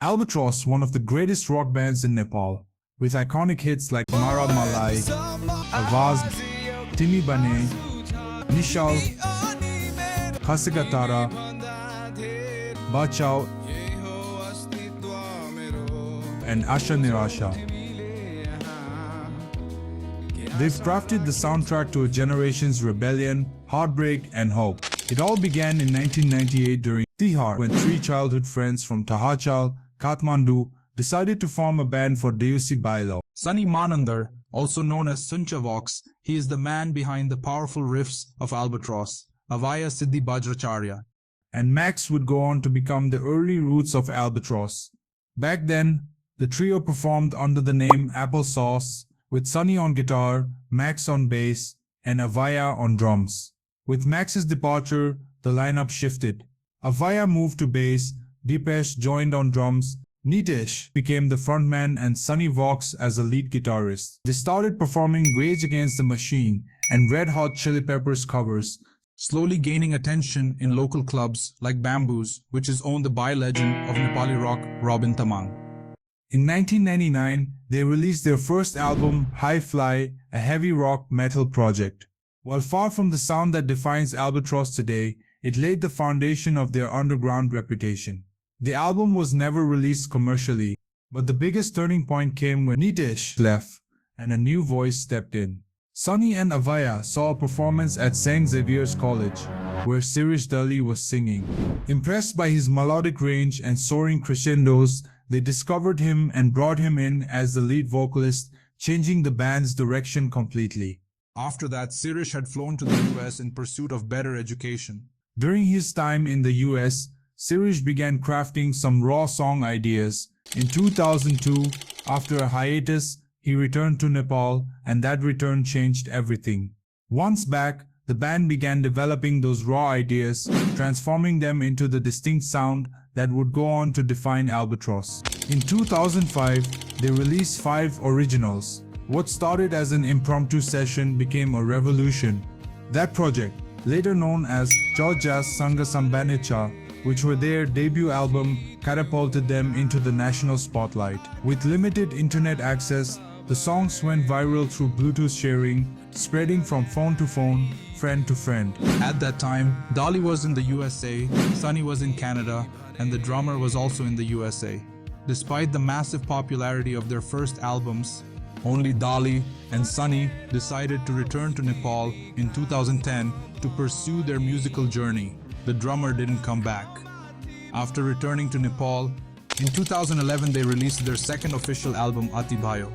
Albatross, one of the greatest rock bands in Nepal, with iconic hits like Mara Malai, Awaz, Timi Bhane, Nishal, Khasigatara, Bachao, and Asha Nirasha. They've crafted the soundtrack to a generation's rebellion, heartbreak, and hope. It all began in 1998 during Tihar, when three childhood friends from Tahachal, Kathmandu, decided to form a band for Deusi Bailo. Sunny Manandar, also known as Sunchavox, he is the man behind the powerful riffs of Albatross, Avaya Siddhi Bajracharya. And Max would go on to become the early roots of Albatross. Back then, the trio performed under the name Applesauce, with Sunny on guitar, Max on bass, and Avaya on drums. With Max's departure, the lineup shifted. Avaya moved to bass, Deepesh joined on drums, Nitesh became the frontman, and Sunny Vox as the lead guitarist. They started performing Rage Against the Machine and Red Hot Chili Peppers covers, slowly gaining attention in local clubs like Bamboos, which is owned by legend of Nepali rock Robin Tamang. In 1999, they released their first album, High Fly, a heavy rock metal project. While far from the sound that defines Albatross today, it laid the foundation of their underground reputation. The album was never released commercially, but the biggest turning point came when Nitesh left and a new voice stepped in. Sunny and Avaya saw a performance at St. Xavier's College, where Sirish Dali was singing. Impressed by his melodic range and soaring crescendos, they discovered him and brought him in as the lead vocalist, changing the band's direction completely. After that, Sirish had flown to the US in pursuit of better education. During his time in the US, Sirish began crafting some raw song ideas. In 2002, after a hiatus, he returned to Nepal, and that return changed everything. Once back, the band began developing those raw ideas, transforming them into the distinct sound that would go on to define Albatross. In 2005, they released 5 originals. What started as an impromptu session became a revolution. That project, later known as Jaujas Sangha Sambanecha, which were their debut album, catapulted them into the national spotlight. With limited internet access, the songs went viral through Bluetooth sharing, spreading from phone to phone, friend to friend. At that time, Dali was in the USA, Sunny was in Canada, and the drummer was also in the USA. Despite the massive popularity of their first albums, only Dali and Sunny decided to return to Nepal in 2010 to pursue their musical journey. The drummer didn't come back. After returning to Nepal, in 2011 they released their second official album, Ati Bhayo.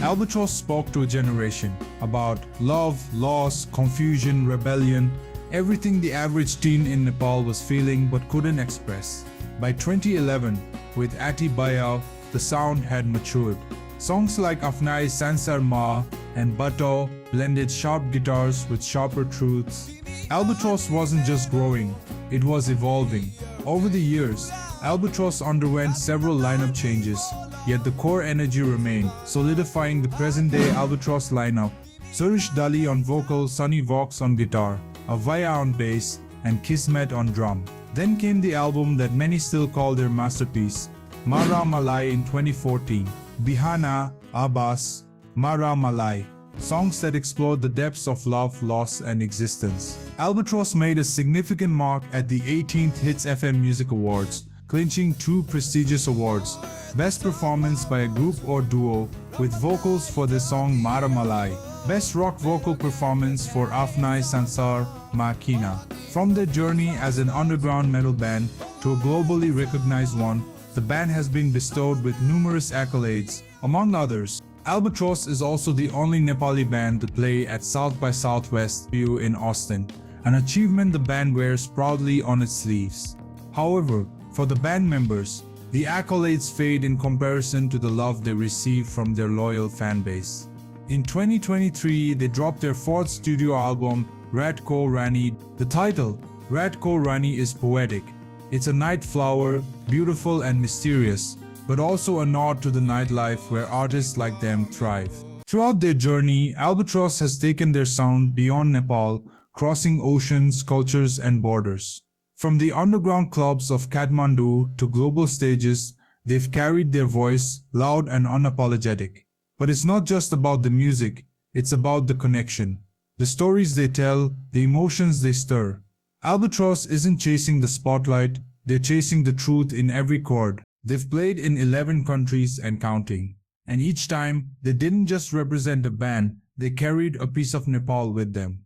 Albatross spoke to a generation about love, loss, confusion, rebellion, everything the average teen in Nepal was feeling but couldn't express. By 2011, with Ati Bhayo, the sound had matured. Songs like Afnai Sansar Ma and Bato blended sharp guitars with sharper truths. Albatross wasn't just growing, it was evolving. Over the years, Albatross underwent several lineup changes, yet the core energy remained, solidifying the present-day Albatross lineup. Sirish Dali on vocals, Sunny Vox on guitar, Avaya on bass, and Kismet on drum. Then came the album that many still call their masterpiece, Mara Malai in 2014. Bihana, Abbas, Mara Malai. Songs that explored the depths of love, loss, and existence. Albatross made a significant mark at the 18th Hits FM Music Awards, clinching 2 prestigious awards: Best Performance by a Group or Duo, with vocals for the song Mara Malai; Best Rock Vocal Performance for Afnai Sansar Makina. From their journey as an underground metal band to a globally recognized one, the band has been bestowed with numerous accolades. Among others, Albatross is also the only Nepali band to play at South by Southwest in Austin, an achievement the band wears proudly on its sleeves. However, for the band members, the accolades fade in comparison to the love they receive from their loyal fan base. In 2023, they dropped their 4th studio album, Rat Ko Rani. The title, Rat Ko Rani, is poetic. It's a night flower, beautiful and mysterious, but also a nod to the nightlife where artists like them thrive. Throughout their journey, Albatross has taken their sound beyond Nepal, crossing oceans, cultures, and borders. From the underground clubs of Kathmandu to global stages, They've carried their voice, loud and unapologetic. But it's not just about the music, it's about the connection. The stories they tell, the emotions they stir. Albatross isn't chasing the spotlight, they're chasing the truth in every chord. They've played in 11 countries and counting. And each time, they didn't just represent a band, they carried a piece of Nepal with them.